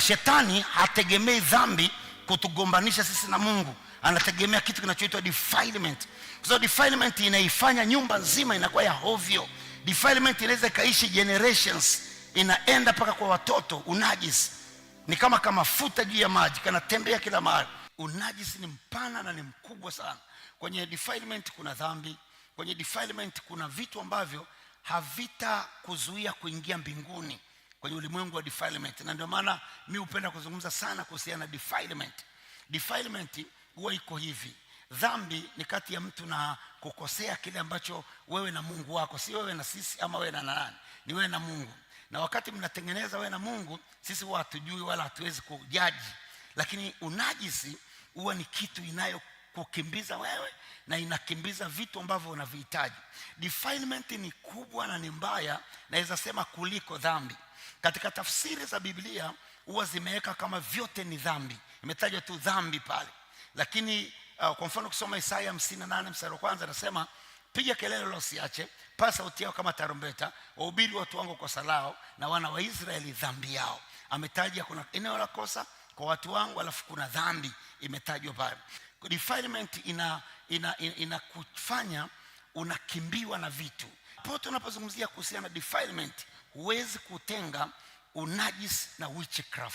Shetani hategemei dhambi kutugombanisha sisi na Mungu, anategemea kitu kinachoitwa defilement. Kwa sababu defilement inaifanya nyumba nzima inakuwa ya hovyo. Defilement inaweza kaishi generations, inaenda paka kwa watoto. Unajisi ni kama mafuta juu ya maji, kanatembea kila mahali. Unajisi ni mpana na ni mkubwa sana. Kwenye defilement kuna dhambi, kwenye defilement kuna vitu ambavyo havita kuzuia kuingia mbinguni kwenye ulimwengu wa defilement. Na ndio maana mimi hupenda kuzungumza sana kuhusiana na defilement. Defilement huwa iko hivi: dhambi ni kati ya mtu na kukosea kile ambacho wewe na Mungu wako, si wewe na sisi ama wewe na nani, ni wewe na Mungu. Na wakati mnatengeneza wewe na Mungu, sisi huwa hatujui wala hatuwezi kujaji. Lakini unajisi huwa ni kitu inayokukimbiza wewe na inakimbiza vitu ambavyo unavihitaji. Defilement ni kubwa na ni mbaya, naweza sema kuliko dhambi. Katika tafsiri za Biblia huwa zimeweka kama vyote ni dhambi, imetajwa tu dhambi pale. Lakini kwa mfano kusoma Isaya 58 mstari wa 1 anasema, piga kelele wala usiache, paza sauti yako kama tarumbeta, wahubiri watu wangu kosa lao na wana wa Israeli dhambi yao. Ametaja kuna eneo la kosa kwa watu wangu, alafu kuna dhambi imetajwa pale. Defilement inakufanya unakimbiwa na vitu. Pote unapozungumzia kuhusiana na defilement, huwezi kutenga unajisi na witchcraft.